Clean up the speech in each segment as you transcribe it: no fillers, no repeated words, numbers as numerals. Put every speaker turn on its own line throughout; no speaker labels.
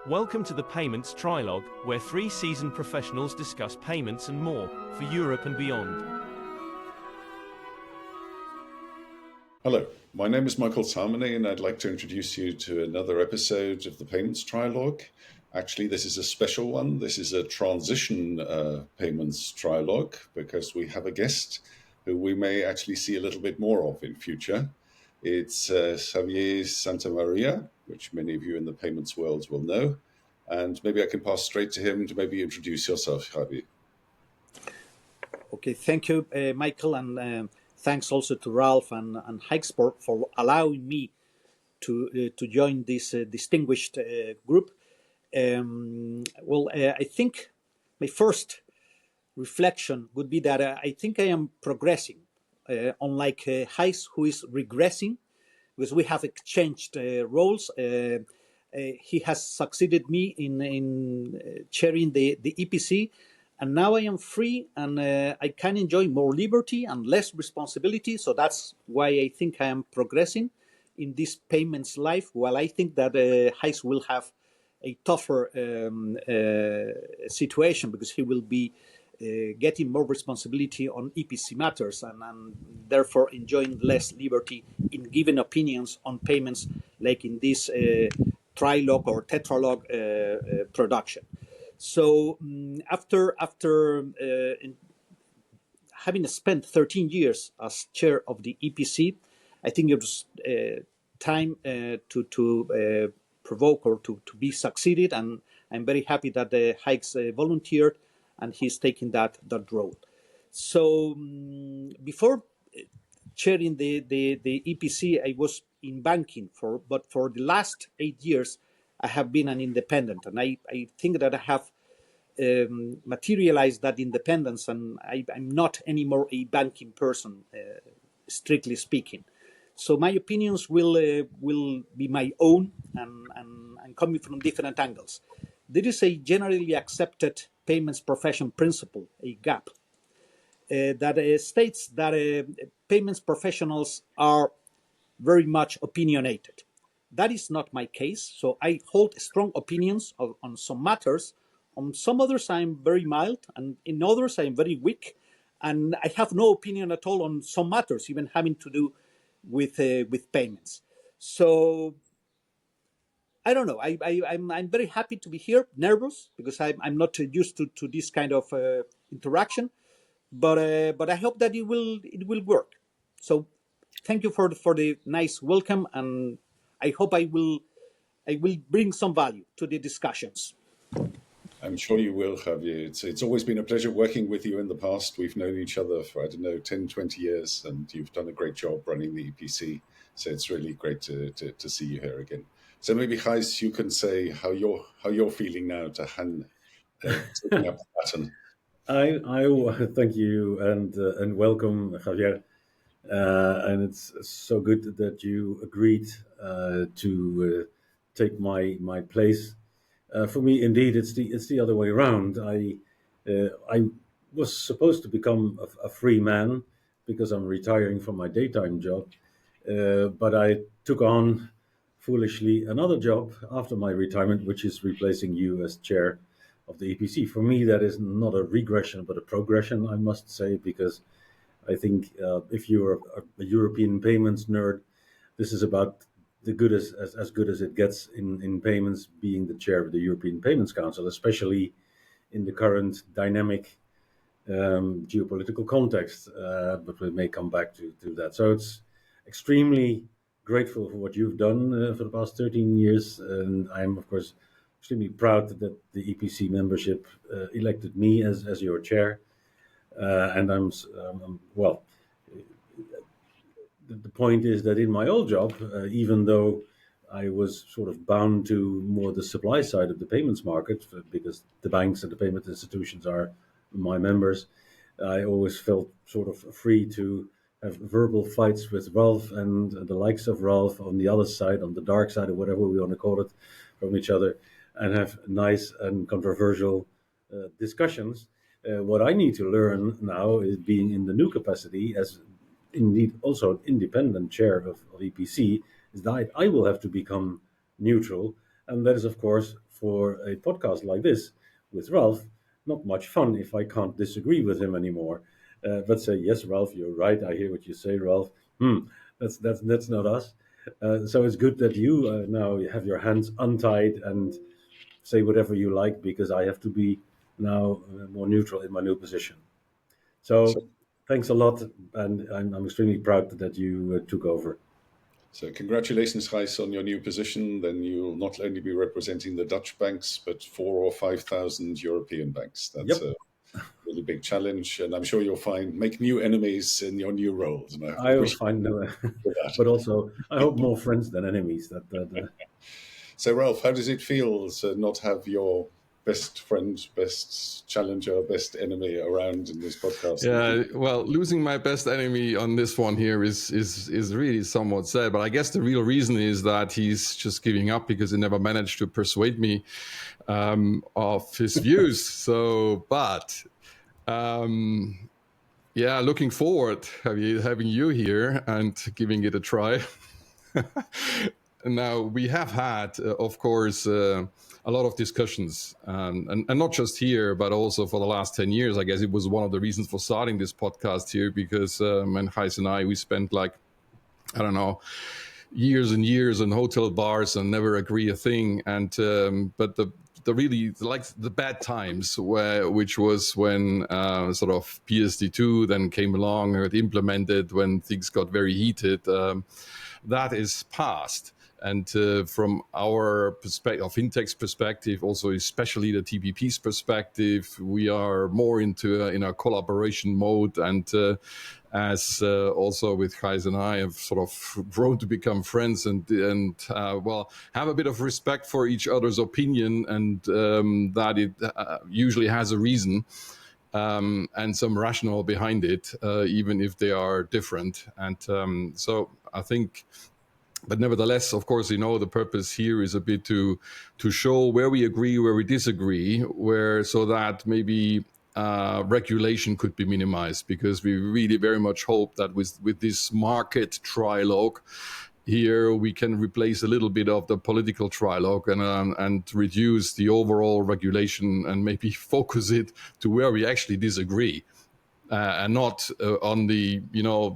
Welcome to the Payments Trilogue, where three seasoned professionals discuss payments and more for Europe and beyond.
Hello, my name is Michael Salmony, and I'd like to introduce you to another episode of the Payments Trilogue. Actually, this is a special one. This is a transition payments trilogue because we have a guest who we may actually see a little bit more of in future. It's Javier Santamaria, which many of you in the payments world will know. And maybe I can pass straight to him to maybe introduce yourself, Javier.
Okay, thank you, Michael, and thanks also to Ralph and Gijs for allowing me to join this distinguished group. I think my first reflection would be that I think I am progressing, unlike Gijs, who is regressing, because we have exchanged roles. He has succeeded me in chairing the EPC, and now I am free and I can enjoy more liberty and less responsibility. So that's why I think I am progressing in this payments life, while I think that Gijs will have a tougher situation because he will be getting more responsibility on EPC matters and therefore enjoying less liberty in giving opinions on payments, like in this trilogue or tetralogue production. So after having spent 13 years as chair of the EPC, I think it was time to provoke or to be succeeded, and I'm very happy that Gijs volunteered and he's taking that role. So before chairing the EPC, I was in banking but for the last 8 years, I have been an independent, and I think that I have materialized that independence, and I'm not anymore a banking person, strictly speaking. So my opinions will be my own and coming from different angles. There is a generally accepted payments profession principle, a GAP, that states that payments professionals are very much opinionated. That is not my case. So I hold strong opinions on some matters. On some others, I'm very mild, and in others, I'm very weak. And I have no opinion at all on some matters, even having to do with payments. So I don't know. I'm very happy to be here. Nervous because I'm not used to this kind of interaction, but I hope that it will work. So thank you for the nice welcome, and I hope I will bring some value to the discussions.
I'm sure you will, Javier. It's always been a pleasure working with you in the past. We've known each other for, 10, 20 years, and you've done a great job running the EPC. So it's really great to see you here again. So maybe, Gijs, you can say how you're feeling now to hand taking up the baton.
I thank you and welcome, Javier. And it's so good that you agreed to take my place. For me, indeed, it's the other way around. I was supposed to become a free man because I'm retiring from my daytime job, but I took on foolishly another job after my retirement, which is replacing you as chair of the EPC. For me, that is not a regression, but a progression, I must say, because I think if you're a European payments nerd, this is about the good as good as it gets in payments, being the chair of the European Payments Council, especially in the current dynamic geopolitical context. But we may come back to that. So it's extremely grateful for what you've done for the past 13 years. And I'm, of course, extremely proud that the EPC membership elected me as your chair. And the point is that in my old job, even though I was sort of bound to more the supply side of the payments market, because the banks and the payment institutions are my members, I always felt sort of free to have verbal fights with Ralph and the likes of Ralph on the other side, on the dark side, or whatever we want to call it, from each other, and have nice and controversial discussions. What I need to learn now is, being in the new capacity as indeed also independent chair of EPC, is that I will have to become neutral, and that is of course for a podcast like this with Ralph, not much fun if I can't disagree with him anymore. But say, yes, Ralph, you're right. I hear what you say, Ralph. That's not us. So it's good that you now have your hands untied and say whatever you like, because I have to be now more neutral in my new position. So thanks a lot, and I'm extremely proud that you took over.
So congratulations, Gijs, on your new position. Then you'll not only be representing the Dutch banks, but 4,000 or 5,000 European banks. That's a really big challenge, and I'm sure you'll make new enemies in your new roles. And
I will find new, but also I hope more friends than enemies.
So, Ralph, how does it feel to not have your best friend, best challenger, best enemy around in this podcast?
Yeah, well, losing my best enemy on this one here is really somewhat sad. But I guess the real reason is that he's just giving up because he never managed to persuade me of his views. So, but yeah, looking forward having you here and giving it a try. Now, we have had, of course, a lot of discussions, and not just here, but also for the last 10 years. I guess it was one of the reasons for starting this podcast here, because when Gijs and I, we spent years and years in hotel bars and never agree a thing. And but the bad times, which was when sort of PSD2 then came along and implemented, when things got very heated, that is past. And from our perspective, of Fintech's perspective, also especially the TPP's perspective, we are more in a collaboration mode. And as also with Gijs and I have sort of grown to become friends and have a bit of respect for each other's opinion, and that it usually has a reason. And some rationale behind it, even if they are different. And so I think, but nevertheless, of course, the purpose here is a bit to show where we agree, where we disagree, so that maybe regulation could be minimized, because we really very much hope that with this market trilogue here, we can replace a little bit of the political trilogue and reduce the overall regulation and maybe focus it to where we actually disagree, and not on the,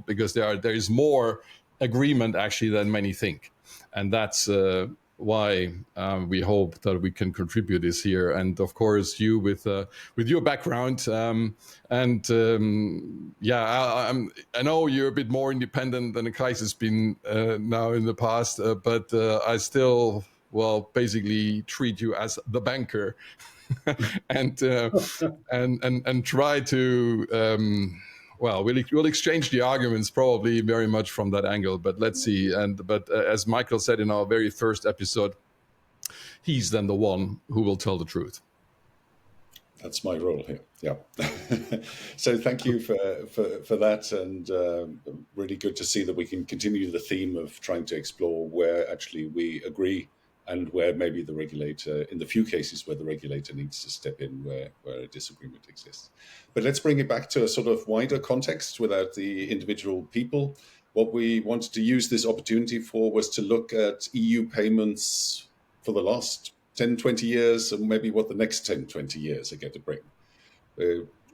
because there is more agreement actually than many think. And that's why we hope that we can contribute this here. And of course, you with your background, I know you're a bit more independent than Gijs has been now in the past, but I still, basically treat you as the banker, and try to. We'll exchange the arguments probably very much from that angle, but let's see. But as Michael said in our very first episode, he's then the one who will tell the truth.
That's my role here. Yeah. So thank you for that, and really good to see that we can continue the theme of trying to explore where actually we agree, and where maybe the regulator, in the few cases where the regulator needs to step in, where a disagreement exists. But let's bring it back to a sort of wider context without the individual people. What we wanted to use this opportunity for was to look at EU payments for the last 10, 20 years, and maybe what the next 10, 20 years are going to bring.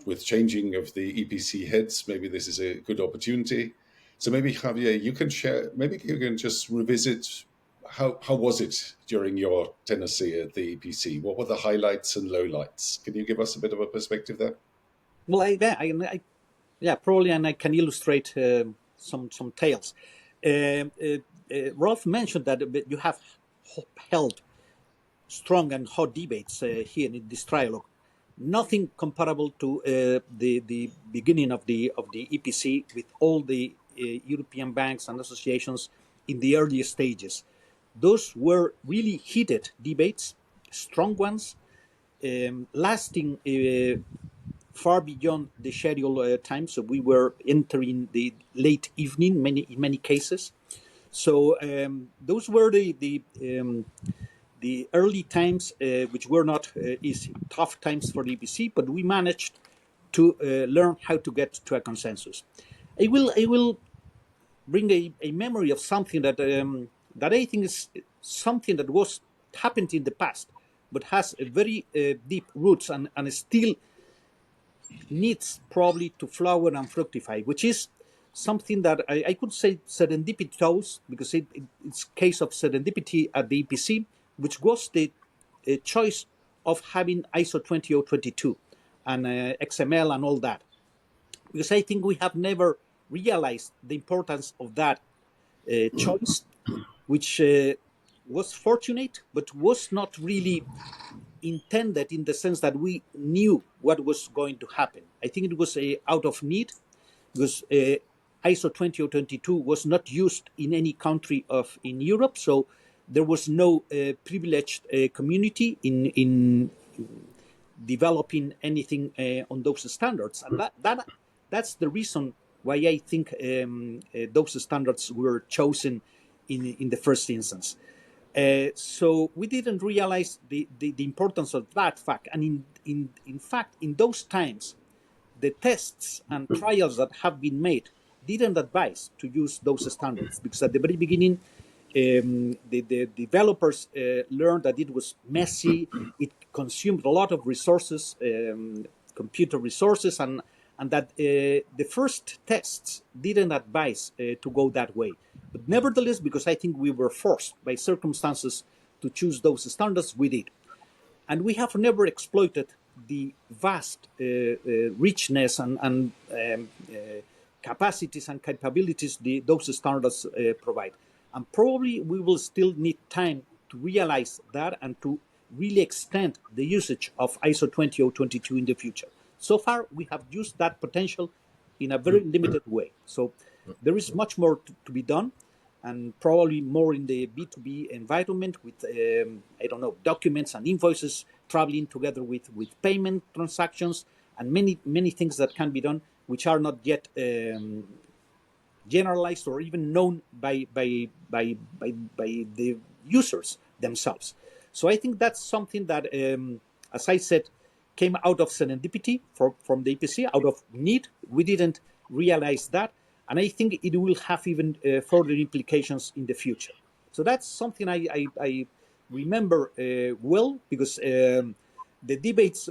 With changing of the EPC heads, maybe this is a good opportunity. So maybe, Javier, you can share, maybe you can just revisit how was it during your tenancy at the EPC? What were the highlights and lowlights? Can you give us a bit of a perspective there?
Well, probably, and I can illustrate some tales. Rolf mentioned that you have held strong and hot debates here in this trialogue. Nothing comparable to the beginning of the EPC, with all the European banks and associations in the early stages. Those were really heated debates, strong ones, lasting far beyond the scheduled time. So we were entering the late evening in many cases. So those were the early times, which were not easy, tough times for the EPC, but we managed to learn how to get to a consensus. I will bring a memory of something that I think is something that happened in the past. but has a very deep roots and still needs probably to flower and fructify, which is something that I could say serendipity chose, because it's case of serendipity at the EPC, which was the choice of having ISO 20022 and XML and all that. Because I think we have never realized the importance of that choice, which was fortunate, but was not really intended in the sense that we knew what was going to happen. I think it was out of need, because ISO 20022 was not used in any country in Europe, so there was no privileged community in developing anything on those standards, and that's the reason why I think those standards were chosen in the first instance. So we didn't realize the importance of that fact, and in fact, in those times, the tests and trials that have been made didn't advise to use those standards, because at the very beginning, the developers learned that it was messy, it consumed a lot of resources, computer resources, and that the first tests didn't advise to go that way. But nevertheless, because I think we were forced by circumstances to choose those standards, we did. And we have never exploited the vast richness and capacities and capabilities those standards provide. And probably we will still need time to realize that and to really extend the usage of ISO 20022 in the future. So far, we have used that potential in a very limited way. So there is much more to be done, and probably more in the B2B environment with, documents and invoices traveling together with payment transactions, and many things that can be done, which are not yet generalized or even known by the users themselves. So I think that's something that, as I said, came out of serendipity from the EPC, out of need. We didn't realize that, and I think it will have even further implications in the future. So that's something I remember well, because the debates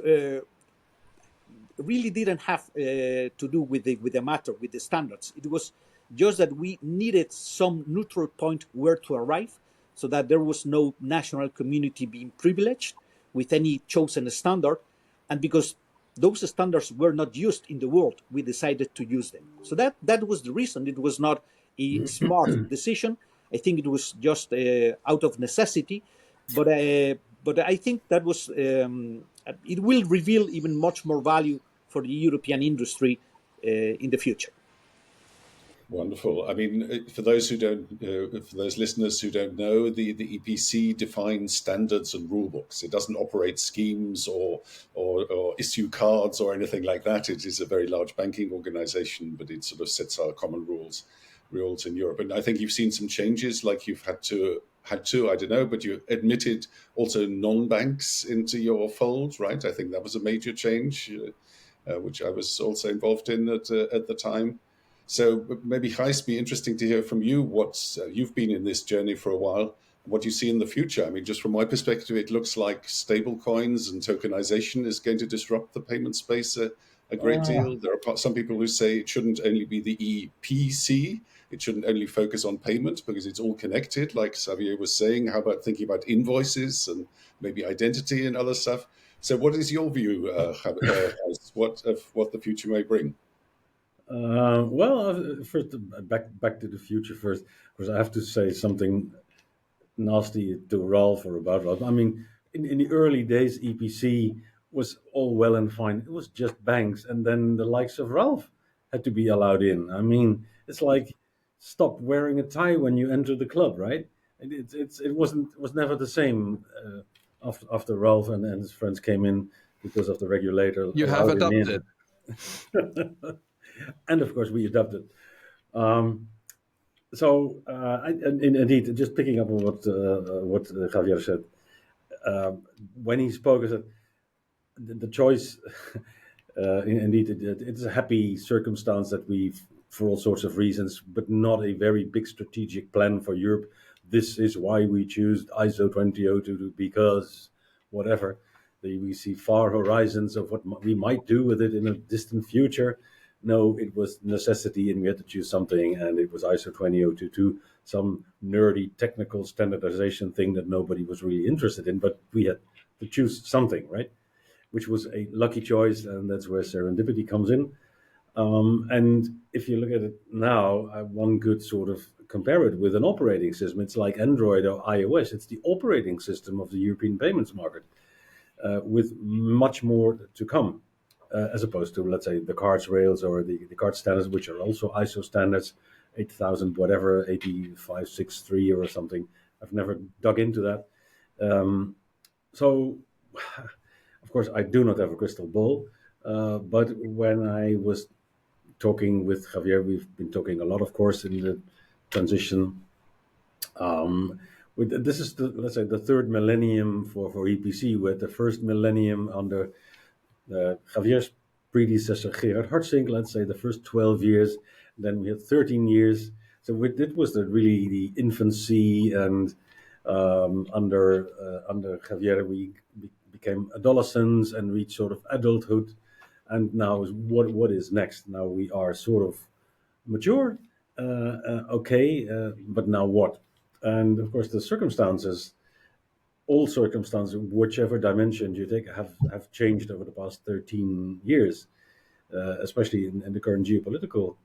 really didn't have to do with the matter, with the standards. It was just that we needed some neutral point where to arrive, so that there was no national community being privileged with any chosen standard. And because those standards were not used in the world, we decided to use them. So that was the reason. It was not a smart decision. I think it was just out of necessity. But I think that was it will reveal even much more value for the European industry in the future.
Wonderful. I mean, for those listeners who don't know, the EPC defines standards and rule books. It doesn't operate schemes or issue cards or anything like that. It is a very large banking organization, but it sort of sets our common rules in Europe. And I think you've seen some changes, like you've had to, I don't know, but you admitted also non-banks into your fold, right? I think that was a major change, which I was also involved in at the time. So maybe, Gijs, be interesting to hear from you. You've been in this journey for a while. What do you see in the future? I mean, just from my perspective, it looks like stable coins and tokenization is going to disrupt the payment space a great deal. There are some people who say it shouldn't only be the EPC. It shouldn't only focus on payment because it's all connected, like Javier was saying. How about thinking about invoices and maybe identity and other stuff? So what is your view, Gijs, of what the future may bring?
First, back to the future first, because I have to say something nasty to Ralph or about Ralph. I mean, in the early days, EPC was all well and fine. It was just banks, and then the likes of Ralph had to be allowed in. I mean, it's like stop wearing a tie when you enter the club, right? It was never the same after Ralph and his friends came in because of the regulator.
You have adopted.
And of course, we adopted. Indeed, just picking up on what Javier said, when he spoke, I said the choice. Indeed, it's a happy circumstance that we, for all sorts of reasons, but not a very big strategic plan for Europe. This is why we choose ISO 20022, because whatever. We see far horizons of what we might do with it in a distant future. No, it was necessity, and we had to choose something, and it was ISO 20022, some nerdy technical standardization thing that nobody was really interested in, but we had to choose something, right? Which was a lucky choice, and that's where serendipity comes in. And if you look at it now, one could sort of compare it with an operating system. It's like Android or iOS. It's the operating system of the European payments market, with much more to come, as opposed to, let's say, the cards rails or the card standards, which are also ISO standards, 8000 whatever, 8563 or something. I've never dug into that. So, of course, I do not have a crystal ball, but when I was talking with Javier, we've been talking a lot, of course, in the transition. This is let's say the third millennium for EPC. With the first millennium under Javier's predecessor Gerard Hartzink, let's say the first 12 years. Then we had 13 years. So it was really the infancy, and under Javier we became adolescents and reached sort of adulthood. And now is what is next? Now we are sort of mature, okay, but now what? And of course, the circumstances, all circumstances, whichever dimension you take, have changed over the past 13 years, especially in the current geopolitical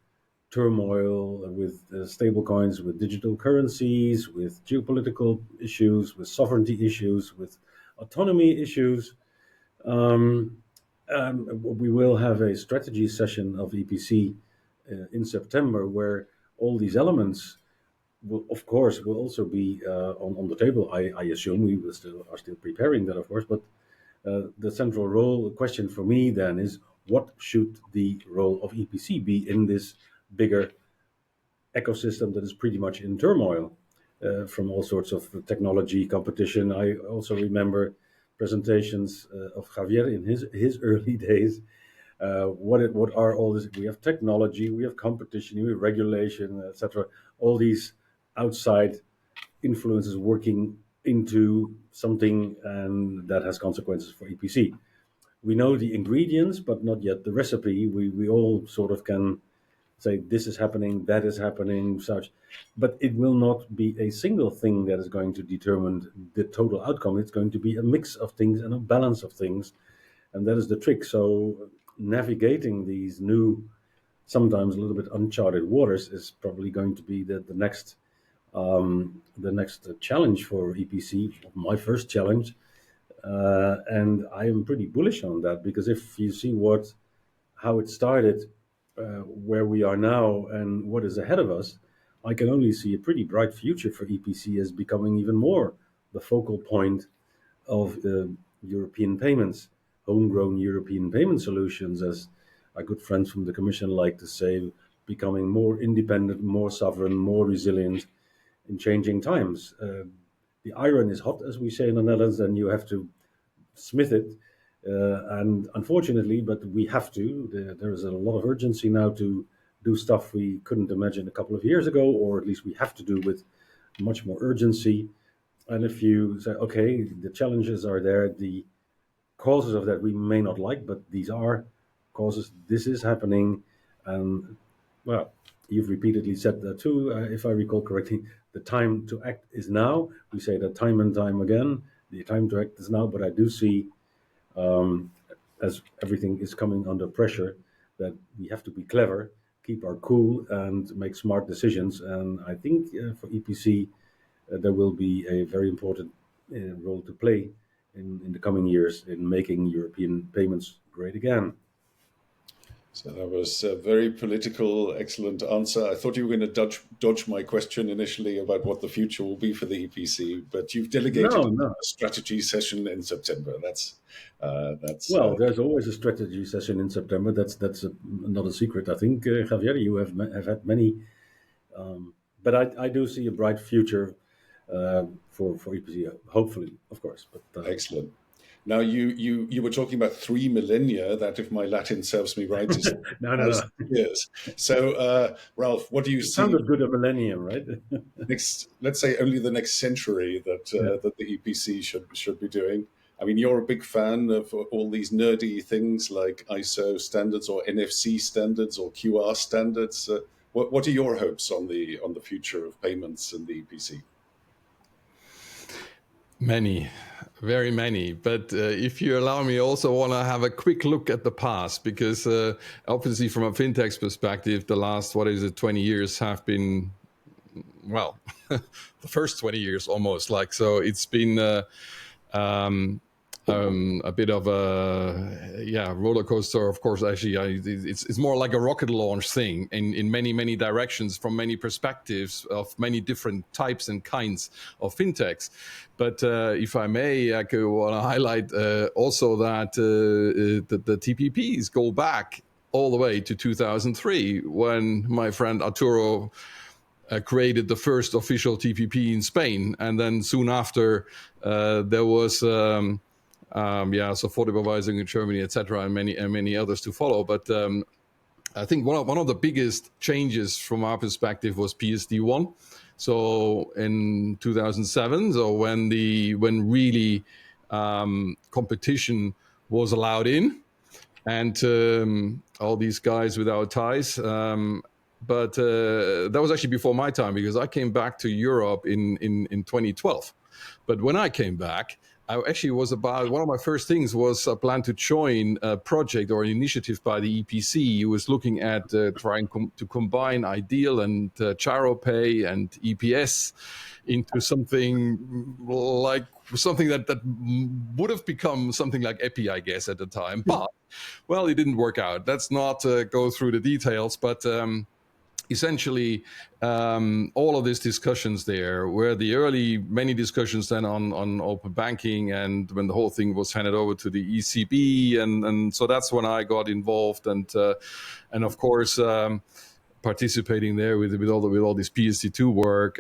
turmoil with stable coins, with digital currencies, with geopolitical issues, with sovereignty issues, with autonomy issues. We will have a strategy session of EPC in September, where all these elements will, of course, will also be on the table. I assume we are still preparing that, of course. But the central question for me then is, what should the role of EPC be in this bigger ecosystem that is pretty much in turmoil from all sorts of technology competition? I also remember presentations of Javier in his early days. What are all this? We have technology, we have competition, we have regulation, etc. All these outside influences working into something, and that has consequences for EPC. We know the ingredients, but not yet the recipe. We all sort of can say this is happening, that is happening, such, but it will not be a single thing that is going to determine the total outcome. It's going to be a mix of things and a balance of things, and that is the trick. So navigating these new, sometimes a little bit uncharted waters is probably going to be the next challenge for EPC, my first challenge, and I am pretty bullish on that, because if you see how it started, where we are now, and what is ahead of us, I can only see a pretty bright future for EPC as becoming even more the focal point of European payments, homegrown European payment solutions, as our good friends from the Commission like to say, becoming more independent, more sovereign, more resilient in changing times. The iron is hot, as we say in the Netherlands, and you have to smith it. And unfortunately, but we have to, there is a lot of urgency now to do stuff we couldn't imagine a couple of years ago, or at least we have to do with much more urgency. And if you say, okay, the challenges are there, the causes of that we may not like, but these are causes, this is happening. And well, you've repeatedly said that too, if I recall correctly, the time to act is now. We say that time and time again, the time to act is now, but I do see, as everything is coming under pressure, that we have to be clever, keep our cool, and make smart decisions. And I think for EPC, there will be a very important role to play in the coming years in making European payments great again.
So that was a very political, excellent answer. I thought you were going to dodge my question initially about what the future will be for the EPC, but you've delegated a strategy session in September. That's
well. There's always a strategy session in September. That's not a secret. I think Javier, you have had many, but I do see a bright future for EPC. Hopefully, of course. But
excellent. Now, you were talking about 3 millennia, that, if my Latin serves me right, is
no.
years. So, Ralph, what do you see?
Sounded good, a millennium, right?
Let's say only the next century that the EPC should be doing. I mean, you're a big fan of all these nerdy things like ISO standards or NFC standards or QR standards. What are your hopes on the future of payments and the EPC?
Many, very many. But if you allow me, I also want to have a quick look at the past, because obviously from a fintech's perspective, the last, 20 years have been, well, the first 20 years almost. Like, so it's been a bit of a roller coaster. Of course, actually, it's more like a rocket launch thing in many directions, from many perspectives of many different types and kinds of fintechs. But if I may, I want to highlight also that the TPPs go back all the way to 2003, when my friend Arturo created the first official TPP in Spain, and then soon after there was support advising in Germany, etc., and many others to follow. But I think one of the biggest changes from our perspective was PSD1. So in 2007, so when really competition was allowed in, and all these guys without ties. But that was actually before my time, because I came back to Europe in 2012. But when I came back, I actually was one of my first things was a plan to join a project or an initiative by the EPC. Who was looking at trying to combine Ideal and CharoPay and EPS into something that would have become something like EPI, I guess, at the time. But, well, it didn't work out. Let's not go through the details, but essentially, all of these discussions there were the many discussions then on open banking, and when the whole thing was handed over to the ECB, and so that's when I got involved, and of course participating there with all this PSD2 work.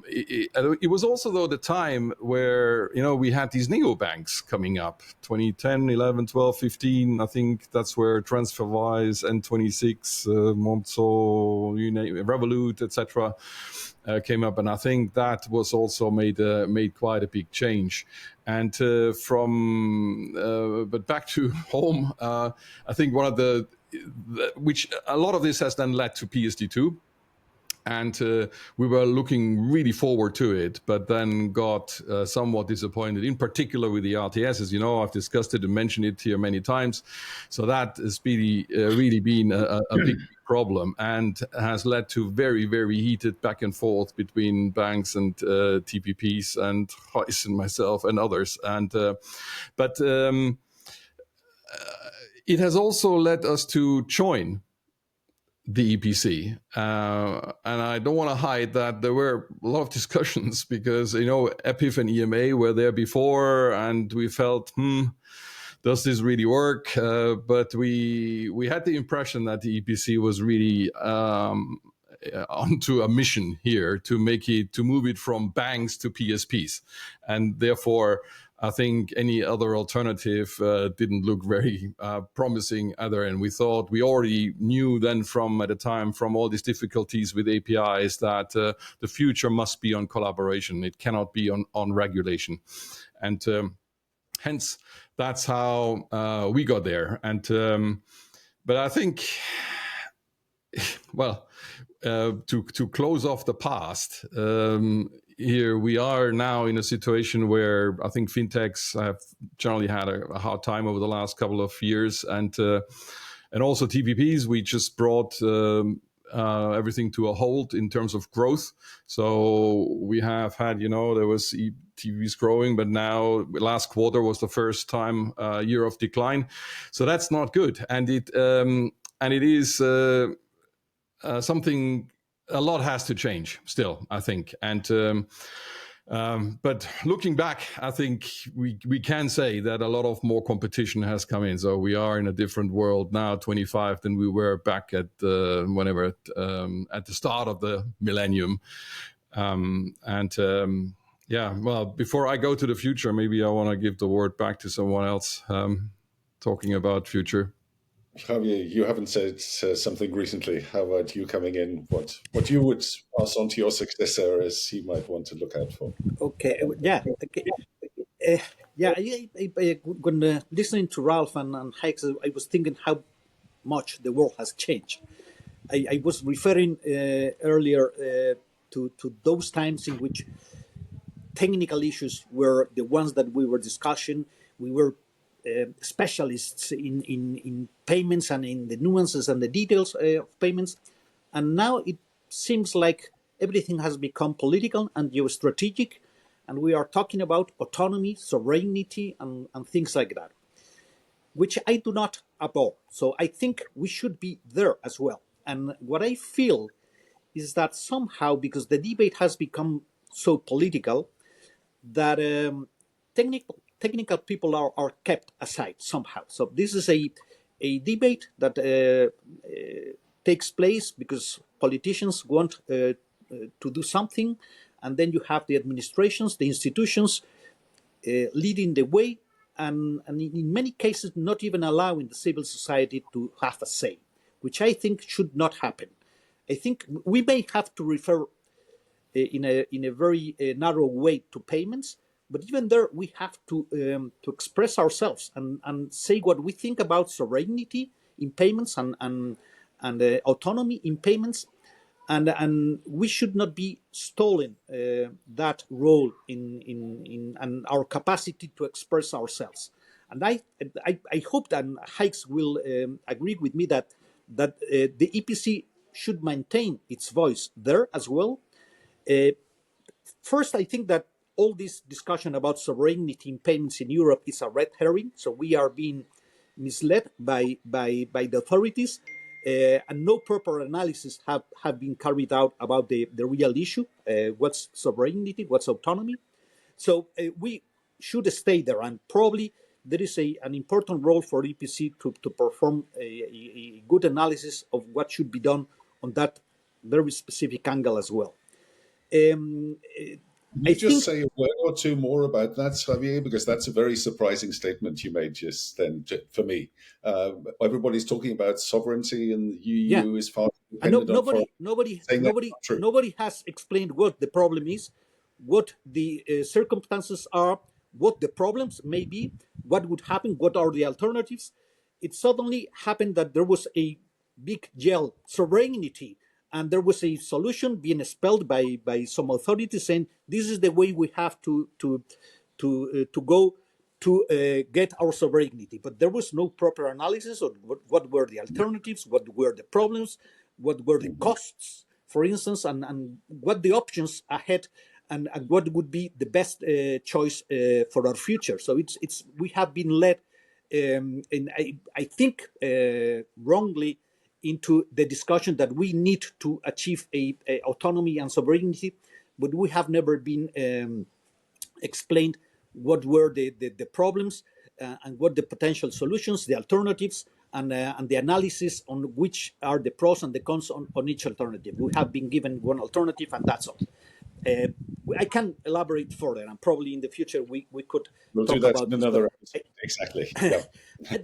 It was also, though, the time where we had these neobanks coming up, 2010, 11, 12, 15. I think that's where TransferWise, N26, Monzo, you name it, Revolut, etc. Came up, and I think that was also made quite a big change. And but back to home, I think one of which a lot of this has then led to PSD2, and we were looking really forward to it, but then got somewhat disappointed, in particular with the RTS. As you know, I've discussed it and mentioned it here many times. So that has really been a big problem, and has led to very, very heated back and forth between banks and TPPs and Gijs and myself and others. And but it has also led us to join the EPC. And I don't want to hide that there were a lot of discussions, because, EPIF and EMA were there before, and we felt, does this really work? But we had the impression that the EPC was really onto a mission here to move it from banks to PSPs. And therefore, I think any other alternative didn't look very promising either. And we thought, we already knew then at the time from all these difficulties with APIs, that the future must be on collaboration. It cannot be on regulation. And hence, that's how we got there. And but I think, well, to close off the past, here we are now in a situation where I think fintechs have generally had a hard time over the last couple of years, and also TPPs. We just brought everything to a halt in terms of growth. So we have had, there was TPPs growing, but now last quarter was the first time year of decline. So that's not good, and it is something. A lot has to change still, I think. And but looking back, I think we can say that a lot of more competition has come in. So we are in a different world now, 25, than we were back at at the start of the millennium. Well, before I go to the future, maybe I want to give the word back to someone else talking about future.
Javier, you haven't said something recently. How about you coming in? What you would pass on to your successor as he might want to look out for?
Okay, yeah. Okay. Yeah, when listening to Ralph and Hikes, I was thinking how much the world has changed. I was referring earlier to those times in which technical issues were the ones that we were discussing. We were specialists in payments and in the nuances and the details of payments. And now it seems like everything has become political and geostrategic, and we are talking about autonomy, sovereignty, and things like that, which I do not abhor. So I think we should be there as well. And what I feel is that somehow, because the debate has become so political, that technical people are kept aside somehow. So this is a debate that takes place because politicians want to do something, and then you have the administrations, the institutions leading the way, and in many cases not even allowing the civil society to have a say, which I think should not happen. I think we may have to refer in a very narrow way to payments, but even there we have to express ourselves and say what we think about sovereignty in payments and autonomy in payments, and we should not be stolen that role in and our capacity to express ourselves. And I hope that Hikes will agree with me that the EPC should maintain its voice there as well. First, I think that all this discussion about sovereignty in payments in Europe is a red herring. So we are being misled by the authorities, and no proper analysis have been carried out about the real issue. What's sovereignty? What's autonomy? So we should stay there, and probably there is an important role for EPC to perform a good analysis of what should be done on that very specific angle as well.
Can you just say a word or two more about that, Javier? Because that's a very surprising statement you made just then for me. Everybody's talking about sovereignty, and the EU is far dependent on
nobody has explained what the problem is, what the circumstances are, what the problems may be, what would happen, what are the alternatives. It suddenly happened that there was a big yell, sovereignty, and there was a solution being spelled by some authorities saying this is the way we have to go to get our sovereignty. But there was no proper analysis of what were the alternatives, what were the problems, what were the costs, for instance, and what the options ahead, and what would be the best choice for our future. So it's we have been led, and I think wrongly, into the discussion that we need to achieve a autonomy and sovereignty, but we have never been explained what were the problems and what the potential solutions, the alternatives, and the analysis on which are the pros and the cons on each alternative. We have been given one alternative, and that's all. I can elaborate further, and probably in the future we could
we'll
talk
do that
about
in another episode. Exactly. Yeah.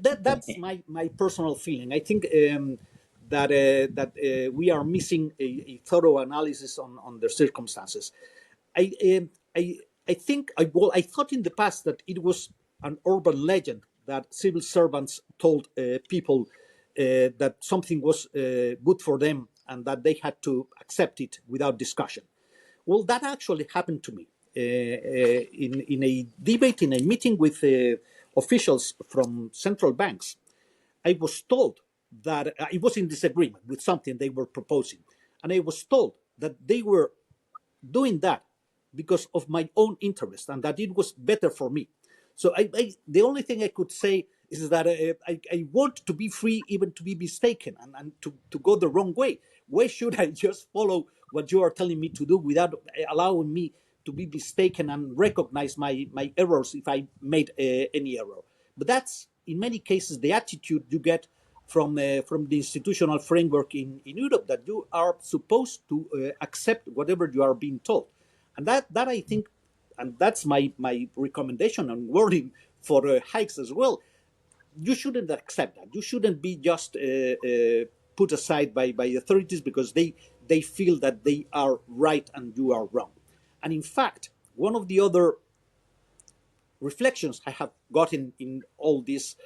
That's my personal feeling. I think that we are missing a thorough analysis on the circumstances. I thought in the past that it was an urban legend that civil servants told people that something was good for them and that they had to accept it without discussion. Well, that actually happened to me in a debate, in a meeting with officials from central banks. I was told that I was in disagreement with something they were proposing, and I was told that they were doing that because of my own interest and that it was better for me. So the only thing I could say is that I want to be free, even to be mistaken and to go the wrong way. Why should I just follow what you are telling me to do without allowing me to be mistaken and recognize my errors if I made any error? But that's, in many cases, the attitude you get from the institutional framework in Europe, that you are supposed to accept whatever you are being told. And that I think, and that's my recommendation and warning for Hikes as well, you shouldn't accept that. You shouldn't be just put aside by authorities because they feel that they are right and you are wrong. And in fact, one of the other reflections I have gotten in all these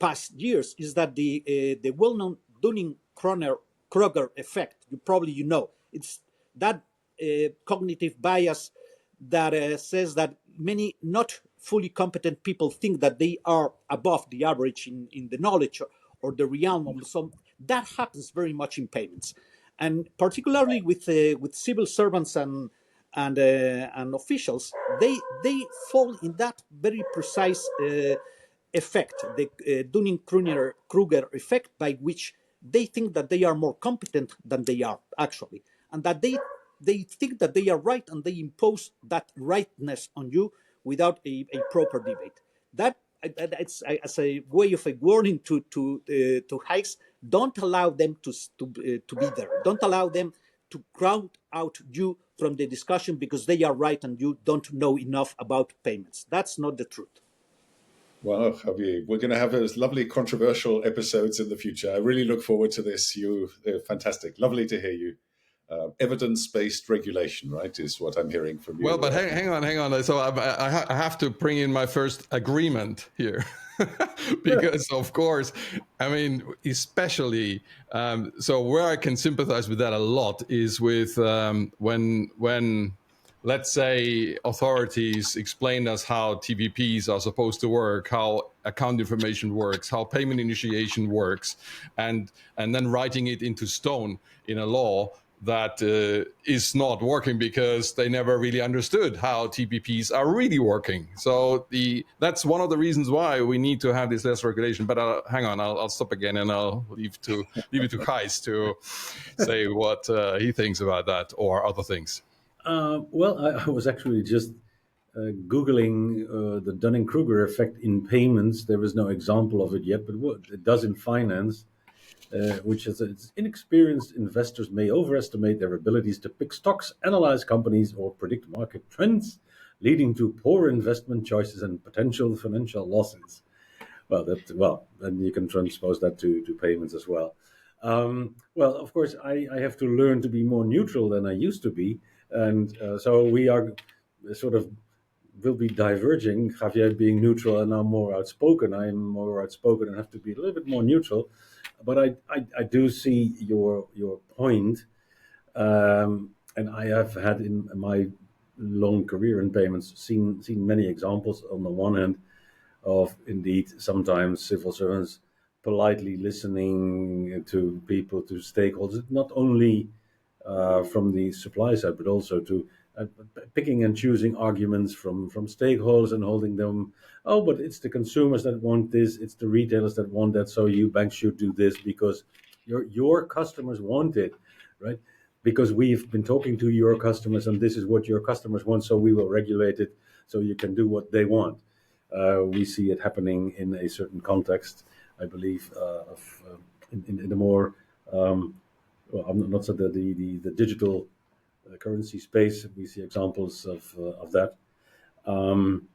past years is that the well-known Dunning-Kruger effect, you know, it's that cognitive bias that says that many not fully competent people think that they are above the average in the knowledge or the realm of some. That happens very much in payments, and particularly with civil servants and officials, they fall in that very precise effect, the Dunning-Kruger effect, by which they think that they are more competent than they are actually, and that they think that they are right, and they impose that rightness on you without a proper debate. That it's as a way of a warning to Gijs. Don't allow them to be there. Don't allow them to crowd out you from the discussion because they are right and you don't know enough about payments. That's not the truth.
Well, Javier, we're going to have those lovely controversial episodes in the future. I really look forward to this. They're fantastic. Lovely to hear you. Evidence-based regulation, right, is what I'm hearing from you.
Well, but hang on. So I have to bring in my first agreement here. Because, of course, I mean, especially, so where I can sympathize with that a lot is with when let's say authorities explain us how TVPs are supposed to work, how account information works, how payment initiation works, and then writing it into stone in a law that is not working because they never really understood how TPPs are really working. So that's one of the reasons why we need to have this less regulation. But hang on, I'll stop again and I'll leave it to Gijs to say what he thinks about that or other things.
Well, I was actually just Googling the Dunning-Kruger effect in payments. There is no example of it yet, but what it does in finance, which is that inexperienced investors may overestimate their abilities to pick stocks, analyze companies, or predict market trends, leading to poor investment choices and potential financial losses. Well, and you can transpose that to payments as well. Well, of course, I have to learn to be more neutral than I used to be. And so we are will be diverging, Javier being neutral and I'm more outspoken. I'm more outspoken and have to be a little bit more neutral. But I do see your point. And I have had in my long career in payments seen many examples on the one hand of indeed sometimes civil servants politely listening to people, to stakeholders, not only from the supply side, but also to picking and choosing arguments from stakeholders and holding them. Oh, but it's the consumers that want this, it's the retailers that want that, so you banks should do this because your customers want it, right? Because we've been talking to your customers and this is what your customers want, so we will regulate it so you can do what they want. We see it happening in a certain context, I believe, in the more well, I'm not saying that the digital currency space. We see examples of that. On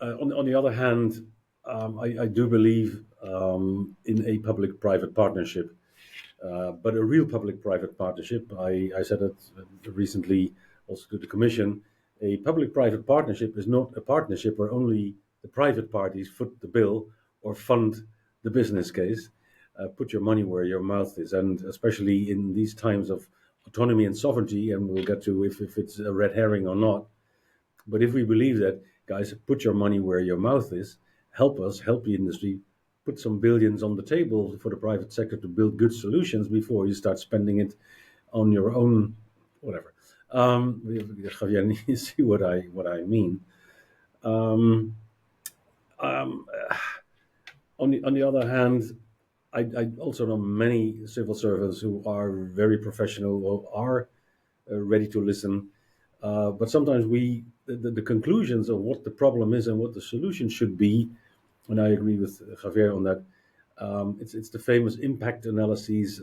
the other hand, I do believe in a public-private partnership, but a real public-private partnership. I said it recently also to the Commission. A public-private partnership is not a partnership where only the private parties foot the bill or fund the business case. Put your money where your mouth is, and especially in these times of autonomy and sovereignty, and we'll get to if it's a red herring or not. But if we believe that, guys, put your money where your mouth is, help us, help the industry, put some billions on the table for the private sector to build good solutions before you start spending it on your own, whatever. Javier, you see what I mean. On the other hand, I also know many civil servants who are very professional, who are ready to listen. But sometimes the conclusions of what the problem is and what the solution should be, and I agree with Javier on that, it's the famous impact analyses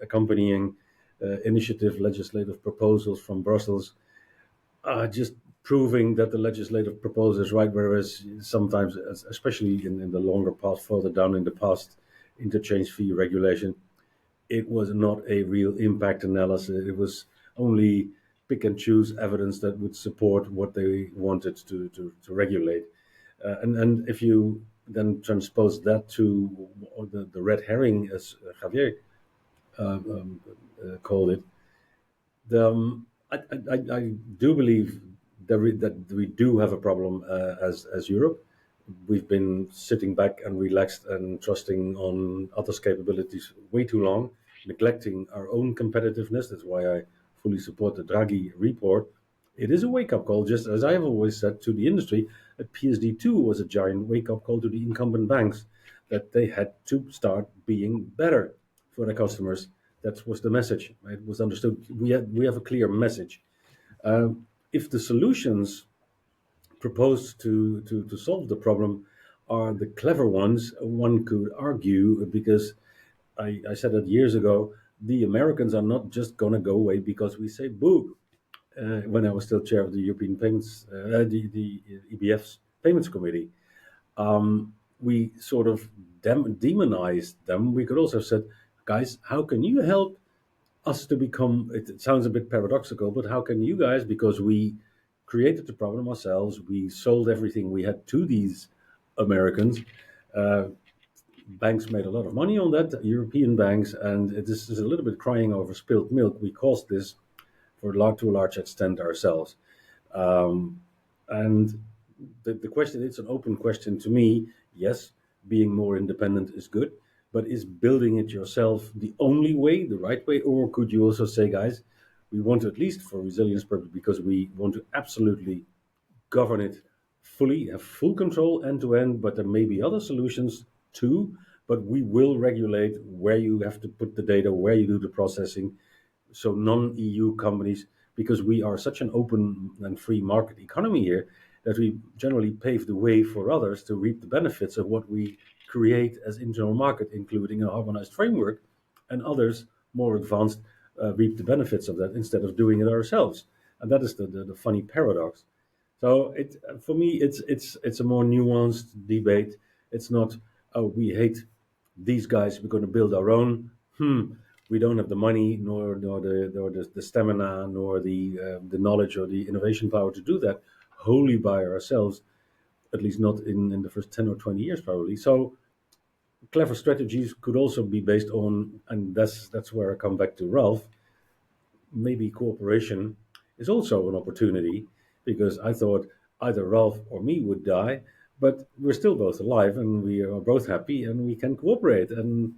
accompanying initiative legislative proposals from Brussels, just proving that the legislative proposal is right, whereas sometimes, especially in the longer path, further down in the past, interchange fee regulation, it was not a real impact analysis. It was only pick and choose evidence that would support what they wanted to regulate. And if you then transpose that to the red herring, as Javier called it, I do believe that we do have a problem as Europe. We've been sitting back and relaxed and trusting on others' capabilities way too long, neglecting our own competitiveness. That's why I fully support the Draghi report. It is a wake-up call, just as I have always said to the industry, that PSD2 was a giant wake-up call to the incumbent banks, that they had to start being better for their customers. That was the message. It was understood. We have a clear message. If the solutions proposed to solve the problem are the clever ones, one could argue, because I said it years ago, the Americans are not just going to go away because we say boo. When I was still chair of the European Payments, the EBF's Payments Committee, we sort of demonized them. We could also have said, guys, how can you help us to become, it sounds a bit paradoxical, but how can you guys, because we created the problem ourselves, we sold everything we had to these Americans, banks made a lot of money on that, European banks, and this is a little bit crying over spilled milk. We caused this to a large extent ourselves. And the question, it's an open question to me. Yes, being more independent is good, but is building it yourself the only way, the right way? Or could you also say, guys, we want to, at least for resilience purposes, because we want to absolutely govern it fully, have full control end to end, but there may be other solutions too, but we will regulate where you have to put the data, where you do the processing. So non-EU companies, because we are such an open and free market economy here, that we generally pave the way for others to reap the benefits of what we create as internal market, including a harmonized framework, and others, more advanced, reap the benefits of that instead of doing it ourselves. And that is the funny paradox. So for me, it's a more nuanced debate. It's not, oh, we hate these guys, we're going to build our own. We don't have the money, nor the stamina, nor the knowledge or the innovation power to do that wholly by ourselves, at least not in the first 10 or 20 years probably. So clever strategies could also be based on, and that's where I come back to Ralph, maybe cooperation is also an opportunity, because I thought either Ralph or me would die, but we're still both alive and we are both happy and we can cooperate and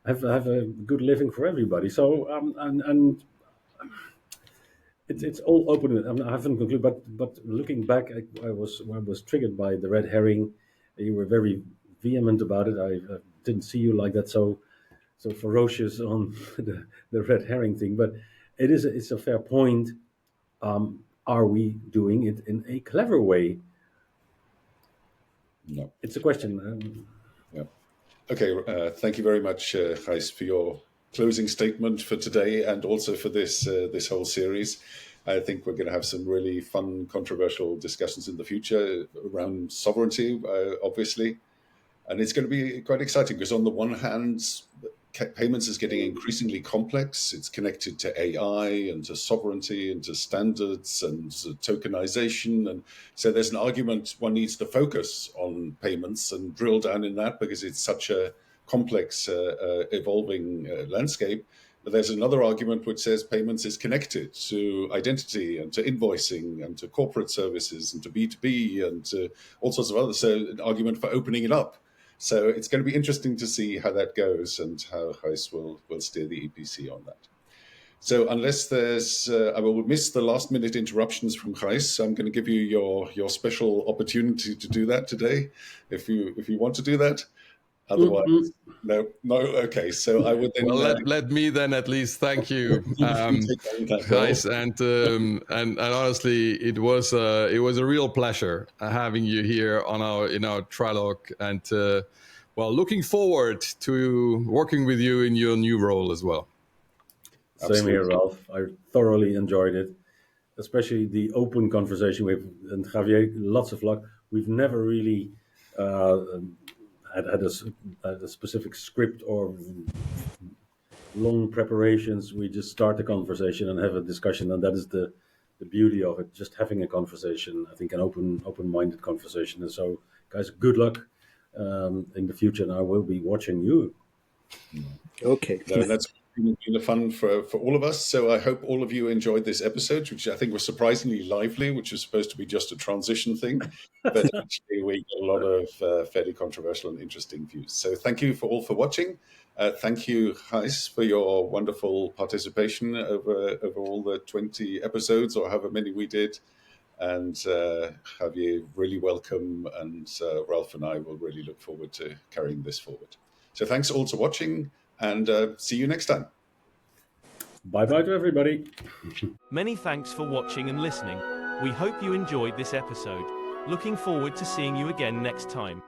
have a good living for everybody. So and it's all open. I haven't concluded, but looking back, I was triggered by the red herring. You were very vehement about it. I didn't see you like that, so ferocious on the red herring thing. But it's a fair point. Are we doing it in a clever way?
No.
It's a question.
Yeah. Okay. Thank you very much, Gijs, for your closing statement for today and also for this whole series. I think we're going to have some really fun, controversial discussions in the future around sovereignty, obviously. And it's going to be quite exciting because on the one hand, payments is getting increasingly complex. It's connected to AI and to sovereignty and to standards and to tokenization. And so there's an argument one needs to focus on payments and drill down in that because it's such a complex, evolving landscape. But there's another argument which says payments is connected to identity and to invoicing and to corporate services and to B2B and to all sorts of others. So an argument for opening it up. So it's going to be interesting to see how that goes and how Gijs will steer the EPC on that. So unless there's, I will miss the last minute interruptions from Gijs. So I'm going to give you your special opportunity to do that today, if you want to do that. Otherwise, no. Okay, so I would then.
Well, let me then at least thank you, Gijs, and honestly, it was a real pleasure having you here in our trilogue, and looking forward to working with you in your new role as well.
Same here, Ralph. I thoroughly enjoyed it, especially the open conversation with and Javier. Lots of luck. We've never really had a specific script or long preparations. We just start the conversation and have a discussion, and that is the beauty of it. Just having a conversation. I think an open-minded conversation. And so, guys, good luck in the future, and I will be watching you.
Okay.
No, that's been fun for all of us. So I hope all of you enjoyed this episode, which I think was surprisingly lively, which was supposed to be just a transition thing. But actually, we got a lot of fairly controversial and interesting views. So thank you all for watching. Thank you, Gijs, for your wonderful participation over all the 20 episodes or however many we did. And Javier, really welcome. And Ralph and I will really look forward to carrying this forward. So thanks all for watching, and see you next time.
Bye-bye to everybody.
Many thanks for watching and listening. We hope you enjoyed this episode. Looking forward to seeing you again next time.